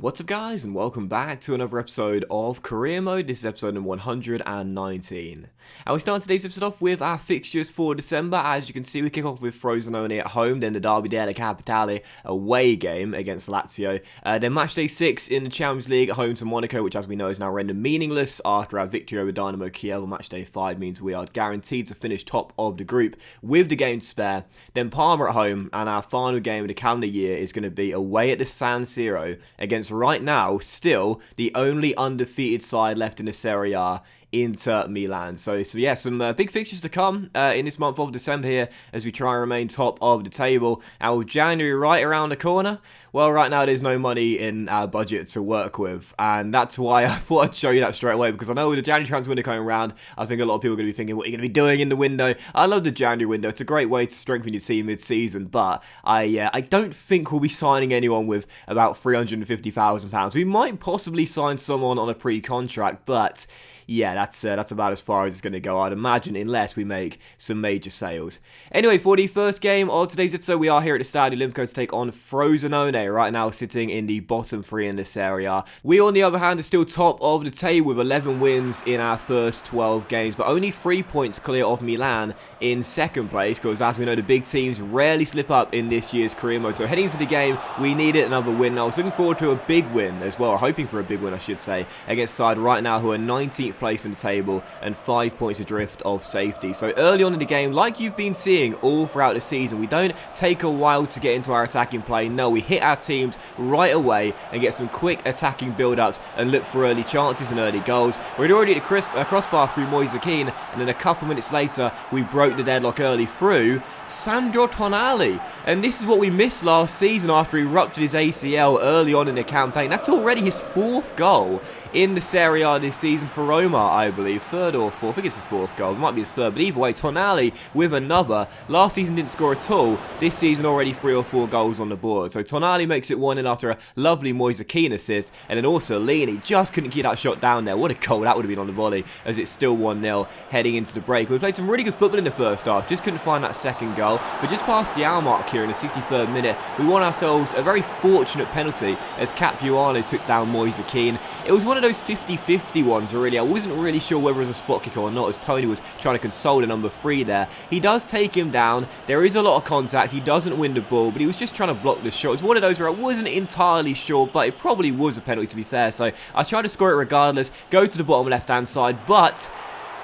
What's up guys, and welcome back to another episode of Career Mode. This is episode number 119. And we start today's episode off with our fixtures for December. As you can see, we kick off with Frosinone at home, then the Derby della Capitale away game against Lazio. Then match day 6 in the Champions League at home to Monaco, which as we know is now rendered meaningless after our victory over Dynamo Kiev on match day 5 means we are guaranteed to finish top of the group with the game to spare. Then Parma at home, and our final game of the calendar year is going to be away at the San Siro against right now still the only undefeated side left in the Serie A, Inter Milan. So yeah, some big fixtures to come in this month of December here as we try and remain top of the table. And with January right around the corner, well, right now there's no money in our budget to work with, and that's why I thought I'd show you that straight away, because I know with the January transfer window coming around, I think a lot of people are going to be thinking, what are you going to be doing in the window? I love the January window. It's a great way to strengthen your team mid-season, but I don't think we'll be signing anyone with about £350,000. We might possibly sign someone on a pre-contract, but yeah, that's about as far as it's going to go, I'd imagine, unless we make some major sales. Anyway, for the first game of today's episode, we are here at the Stadio Olimpico to take on Frosinone, right now sitting in the bottom 3 in this area. We, on the other hand, are still top of the table with 11 wins in our first 12 games, but only 3 points clear of Milan in second place, because as we know, the big teams rarely slip up in this year's career mode. So heading into the game, we needed another win. I was looking forward to a big win as well, or hoping for a big win, I should say, against a side right now who are 19th place in the table and 5 points adrift of safety. So early on in the game, like you've been seeing all throughout the season, we don't take a while to get into our attacking play. No, we hit our teams right away and get some quick attacking build-ups and look for early chances and early goals. We're already at the crossbar through Moise Kean, and then a couple minutes later we broke the deadlock early through Sandro Tonali. And this is what we missed last season after he ruptured his ACL early on in the campaign. That's already his 4th goal in the Serie A this season for Roma, I believe. 3rd or 4th, I think it's his 4th goal. It might be his 3rd, but either way, Tonali with another. Last season didn't score at all. This season already 3 or 4 goals on the board. So Tonali makes it 1-0 after a lovely Moise Kean assist. And then also Lini just couldn't keep that shot down there. What a goal that would have been on the volley, as it's still 1-0 heading into the break. We played some really good football in the first half. Just couldn't find that second goal. But just past the hour mark here in the 63rd minute, we won ourselves a very fortunate penalty as Capuano took down Moise Kean. It was one of those 50-50 ones, really. I wasn't really sure whether it was a spot kick or not, as Tony was trying to console the number 3 there. He does take him down. There is a lot of contact. He doesn't win the ball, but he was just trying to block the shot. It was one of those where I wasn't entirely sure, but it probably was a penalty, to be fair. So I tried to score it regardless, go to the bottom left-hand side, but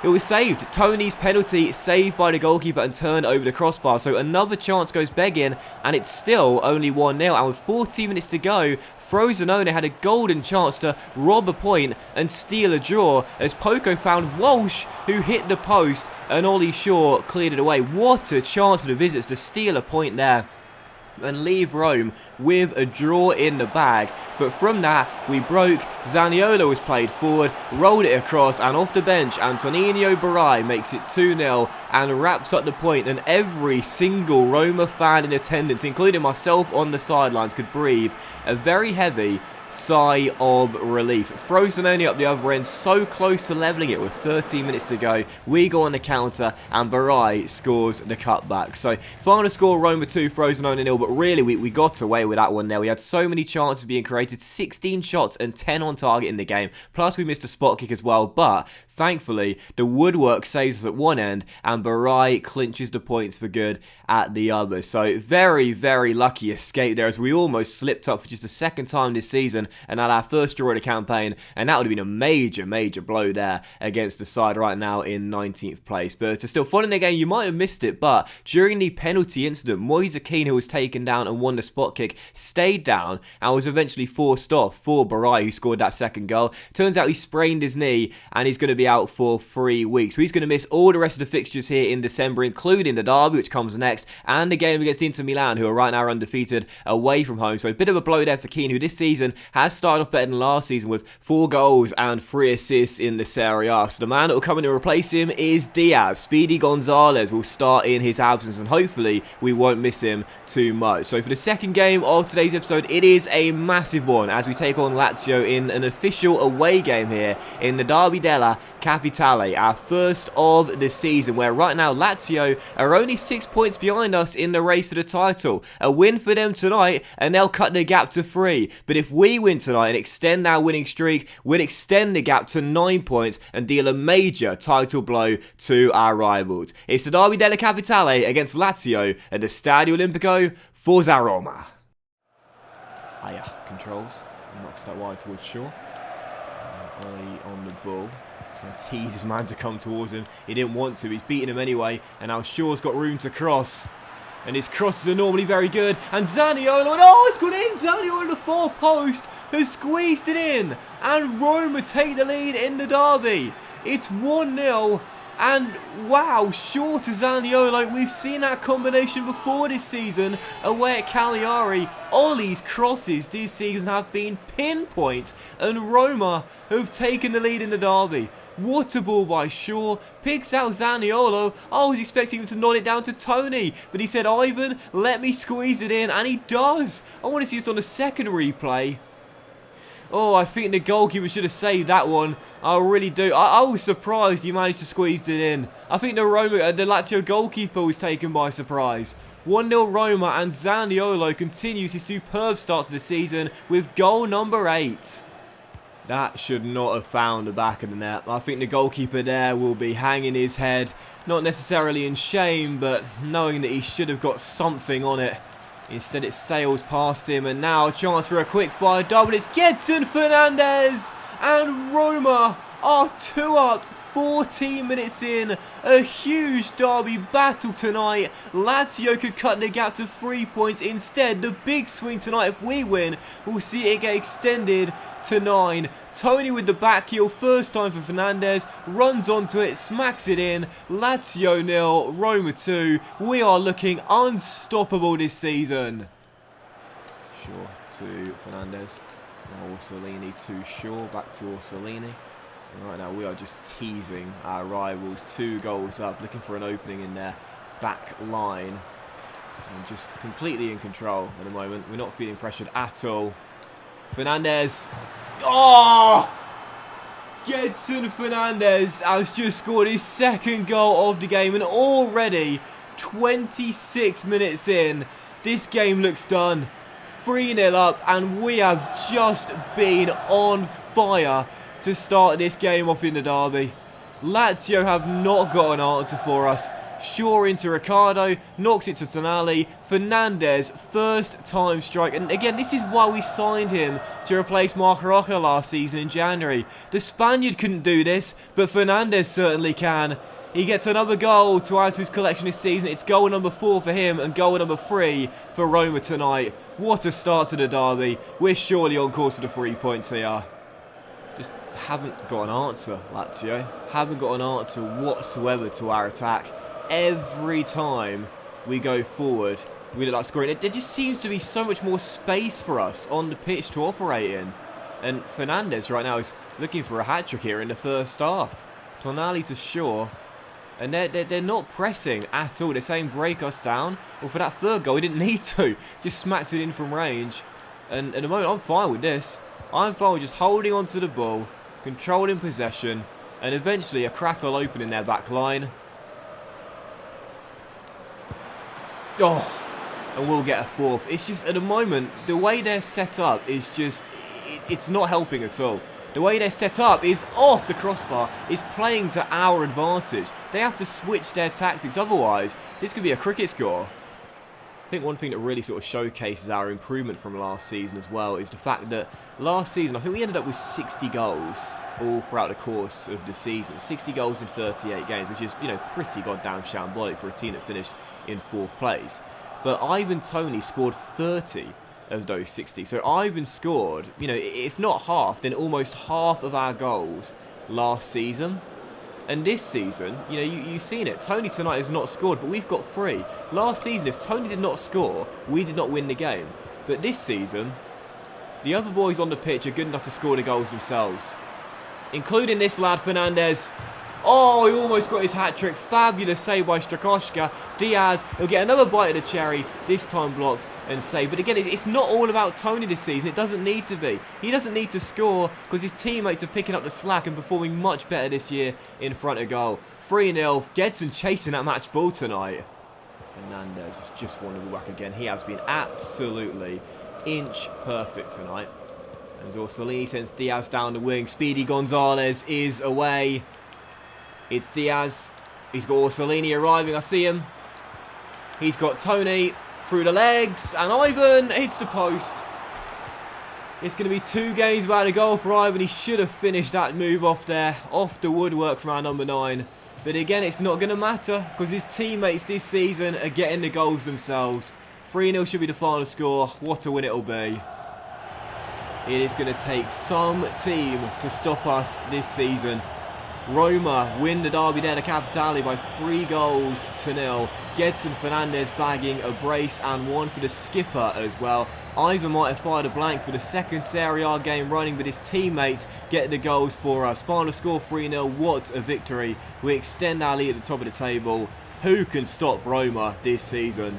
it was saved. Tony's penalty saved by the goalkeeper and turned over the crossbar. So another chance goes begging, and it's still only 1-0. And with 14 minutes to go, Frosinone had a golden chance to rob a point and steal a draw, as Poco found Walsh, who hit the post, and Ollie Shaw cleared it away. What a chance for the visitors to steal a point there and leave Rome with a draw in the bag. But from that, we broke. Zaniolo was played forward, rolled it across, and off the bench, Antonino Barai makes it 2-0 and wraps up the point, and every single Roma fan in attendance, including myself on the sidelines, could breathe a very heavy sigh of relief. Frosinone up the other end, so close to levelling it with 13 minutes to go. We go on the counter and Barai scores the cutback. So final score, Roma 2, Frosinone 0, but really we got away with that one there. We had so many chances being created, 16 shots and 10 on target in the game, plus we missed a spot kick as well, but thankfully the woodwork saves us at one end and Barai clinches the points for good at the other. So very, very lucky escape there, as we almost slipped up for just a second time this season and had our first draw of the campaign, and that would have been a major blow there against the side right now in 19th place. But to still fun in the game, you might have missed it, but during the penalty incident, Moise Kean, who was taken down and won the spot kick, stayed down and was eventually forced off for Barai, who scored that second goal. Turns out he sprained his knee and he's going to be out for 3 weeks. So he's going to miss all the rest of the fixtures here in December, including the derby, which comes next, and the game against Inter Milan, who are right now undefeated away from home. So a bit of a blow there for Kean, who this season has started off better than last season with 4 goals and 3 assists in the Serie A. So the man that will come in to replace him is Diaz. Speedy Gonzalez will start in his absence, and hopefully we won't miss him too much. much. So for the second game of today's episode, it is a massive one as we take on Lazio in an official away game here in the Derby della Capitale, our first of the season, where right now Lazio are only 6 points behind us in the race for the title. A win for them tonight and they'll cut the gap to 3. But if we win tonight and extend our winning streak, we'll extend the gap to 9 points and deal a major title blow to our rivals. It's the Derby della Capitale against Lazio at the Stadio Olimpico. Forza Roma. Controls. Knocks that wide towards Shaw. Early on the ball. Trying to tease his man to come towards him. He didn't want to. He's beaten him anyway. And now Shaw's got room to cross. And his crosses are normally very good. And Zaniolo. Oh, it's gone in. Zaniolo, the far post, has squeezed it in. And Roma take the lead in the derby. It's 1-0. And wow, Shaw to Zaniolo, we've seen that combination before this season away at Cagliari. Ollie's crosses this season have been pinpoint and Roma have taken the lead in the derby. What a ball by Shaw, picks out Zaniolo. I was expecting him to nod it down to Tony, but he said, Ivan, let me squeeze it in, and he does. I want to see this on a second replay. Oh, I think the goalkeeper should have saved that one. I really do. I was surprised he managed to squeeze it in. I think the Lazio goalkeeper was taken by surprise. 1-0 Roma, and Zaniolo continues his superb start to the season with goal number 8. That should not have found the back of the net. I think the goalkeeper there will be hanging his head. Not necessarily in shame, but knowing that he should have got something on it. Instead it sails past him, and now a chance for a quick fire double. It's Gedson Fernandez, and Roma are 2 up 14 minutes in. A huge derby battle tonight. Lazio could cut the gap to 3 points. Instead, the big swing tonight, if we win, we'll see it get extended to 9. Tony with the back heel, first time for Fernandez, runs onto it, smacks it in. Lazio 0, Roma 2. We are looking unstoppable this season. Shaw to Fernandez. Now Orsolini to Shaw, back to Orsolini. And right now we are just teasing our rivals. 2 goals up, looking for an opening in their back line. And just completely in control at the moment. We're not feeling pressured at all. Fernandez. Oh! Gedson Fernandez has just scored his second goal of the game, and already 26 minutes in, this game looks done. 3-0 up, and we have just been on fire to start this game off in the derby. Lazio have not got an answer for us. Shaw into Ricardo, knocks it to Tonali. Fernandez, first time strike. And again, this is why we signed him to replace Marc Roca last season in January. The Spaniard couldn't do this, but Fernandez certainly can. He gets another goal to add to his collection this season. It's goal number 4 for him and goal number 3 for Roma tonight. What a start to the derby. We're surely on course for the 3 points here. Just haven't got an answer, Lazio. Haven't got an answer whatsoever to our attack. Every time we go forward, we look like scoring. There just seems to be so much more space for us on the pitch to operate in. And Fernandez right now is looking for a hat-trick here in the first half. Tonali to Shaw. And they're not pressing at all. They're saying break us down. Well, for that third goal, he didn't need to. Just smacked it in from range. And at the moment, I'm fine with this. I'm fine with just holding onto the ball, controlling possession, and eventually a crack will open in their back line. Oh, and we'll get a 4th. It's just, at the moment, the way they're set up is just, it's not helping at all. The way they're set up is off the crossbar, is playing to our advantage. They have to switch their tactics, otherwise this could be a cricket score. I think one thing that really sort of showcases our improvement from last season as well is the fact that last season, I think we ended up with 60 goals all throughout the course of the season. 60 goals in 38 games, which is, you know, pretty goddamn shambolic for a team that finished in 4th place. But Ivan Toney scored 30 of those 60. So Ivan scored, you know, if not half, then almost half of our goals last season. And this season, you know, you've seen it. Tony tonight has not scored, but we've got 3. Last season, if Tony did not score, we did not win the game. But this season, the other boys on the pitch are good enough to score the goals themselves. Including this lad, Fernandez. Oh, he almost got his hat-trick. Fabulous save by Strakoschka. Diaz, he'll get another bite of the cherry, this time blocked and saved. But again, it's not all about Tony this season. It doesn't need to be. He doesn't need to score because his teammates are picking up the slack and performing much better this year in front of goal. 3-0. Gedson chasing that match ball tonight. Fernandez has just won the ball back again. He has been absolutely inch perfect tonight. And Orsolini sends Diaz down the wing. Speedy Gonzalez is away. It's Diaz. He's got Orsolini arriving. I see him. He's got Tony through the legs. And Ivan hits the post. It's going to be 2 games without a goal for Ivan. He should have finished that move off there. Off the woodwork from our number 9. But again, it's not going to matter because his teammates this season are getting the goals themselves. 3-0 should be the final score. What a win it'll be. It is going to take some team to stop us this season. Roma win the Derby della Capitale by 3-0. Gedson Fernandez bagging a brace and one for the skipper as well. Ivan might have fired a blank for the second Serie A game running, but his teammates get the goals for us. Final score 3-0. What a victory. We extend our lead at the top of the table. Who can stop Roma this season?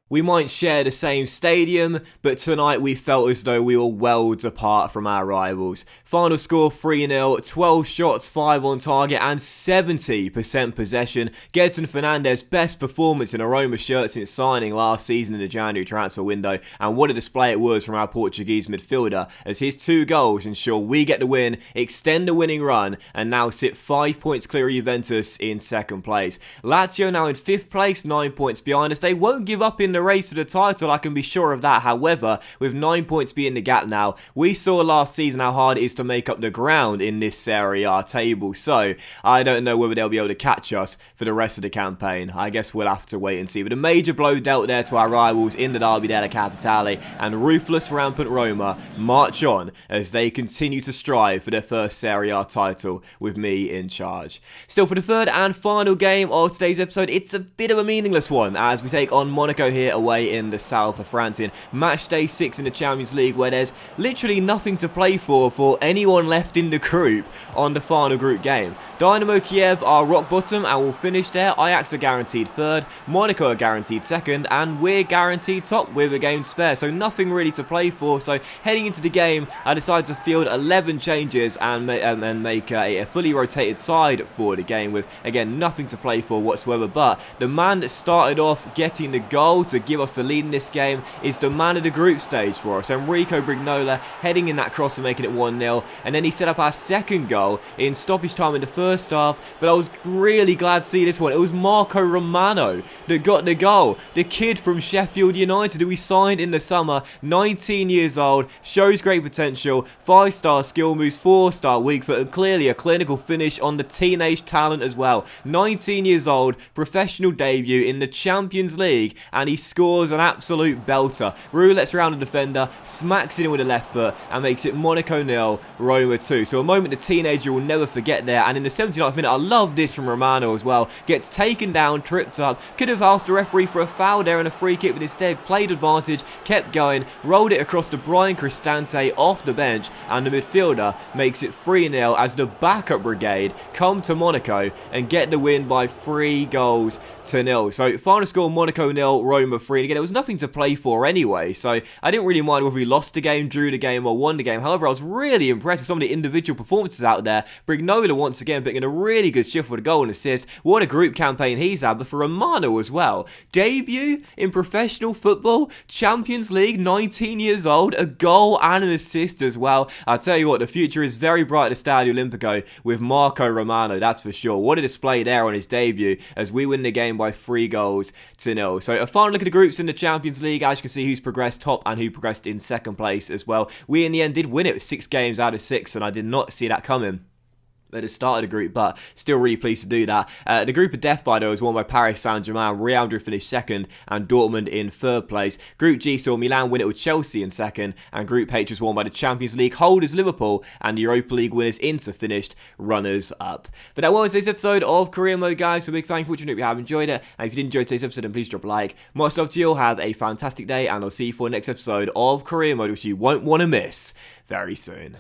We might share the same stadium, but tonight we felt as though we were worlds apart from our rivals. Final score 3-0, 12 shots, 5 on target and 70% possession. Gedson Fernandez, best performance in a Roma shirt since signing last season in the January transfer window. And what a display it was from our Portuguese midfielder, as his 2 goals ensure we get the win, extend the winning run, and now sit 5 points clear of Juventus in 2nd place. Lazio now in 5th place, 9 points behind us. They won't give up in the race for the title, I can be sure of that. However, with 9 points being the gap now, we saw last season how hard it is to make up the ground in this Serie A table, so I don't know whether they'll be able to catch us for the rest of the campaign. I guess we'll have to wait and see. But a major blow dealt there to our rivals in the Derby della Capitale, and ruthless rampant Roma march on as they continue to strive for their first Serie A title with me in charge. Still, for the 3rd and final game of today's episode, it's a bit of a meaningless one as we take on Monaco here away in the south of France in match day 6 in the Champions League, where there's literally nothing to play for anyone left in the group on the final group game. Dynamo Kiev are rock bottom and will finish there. Ajax are guaranteed 3rd, Monaco are guaranteed 2nd, and we're guaranteed top with a game to spare, so nothing really to play for. So heading into the game, I decided to field 11 changes and make a fully rotated side for the game with, again, nothing to play for whatsoever. But the man that started off getting the goal to give us the lead in this game is the man of the group stage for us, Enrico Brignola, heading in that cross and making it 1-0, and then he set up our 2nd goal in stoppage time in the 1st half. But I was really glad to see this one. It was Marco Romano that got the goal, the kid from Sheffield United who we signed in the summer, 19 years old, shows great potential, 5-star skill moves, 4-star weak foot, and clearly a clinical finish on the teenage talent as well. 19 years old, professional debut in the Champions League, and he scores an absolute belter. Roulette's around the defender, smacks it in with the left foot and makes it Monaco 0, Roma 2. So a moment the teenager will never forget there. And in the 79th minute, I love this from Romano as well. Gets taken down, tripped up, could have asked the referee for a foul there and a free kick, but instead played advantage, kept going, rolled it across to Brian Cristante off the bench, and the midfielder makes it 3-0 as the backup brigade come to Monaco and get the win by 3-0. So final score Monaco 0, Roma 3. And again, there was nothing to play for anyway, so I didn't really mind whether we lost the game, drew the game or won the game. However, I was really impressed with some of the individual performances out there. Brignola once again picking a really good shift with a goal and assist. What a group campaign he's had, but for Romano as well. Debut in professional football, Champions League, 19 years old, a goal and an assist as well. I'll tell you what, the future is very bright at the Stadio Olimpico with Marco Romano, that's for sure. What a display there on his debut as we win the game by 3-0. So a final look at the groups in the Champions League. As you can see, who's progressed top and who progressed in 2nd place as well. We in the end did win it with 6 games out of 6, and I did not see that coming at the start of the group, but still really pleased to do that. The group of death, by the way, was won by Paris Saint-Germain. Real Madrid finished 2nd and Dortmund in 3rd place. Group G saw Milan win it with Chelsea in 2nd, and Group H was won by the Champions League holders Liverpool and the Europa League winners Inter finished runners-up. But that was today's episode of Career Mode, guys. So big thank you for watching. Hope you have enjoyed it, and if you did enjoy today's episode, then please drop a like. Much love to you all. Have a fantastic day, and I'll see you for the next episode of Career Mode, which you won't want to miss very soon.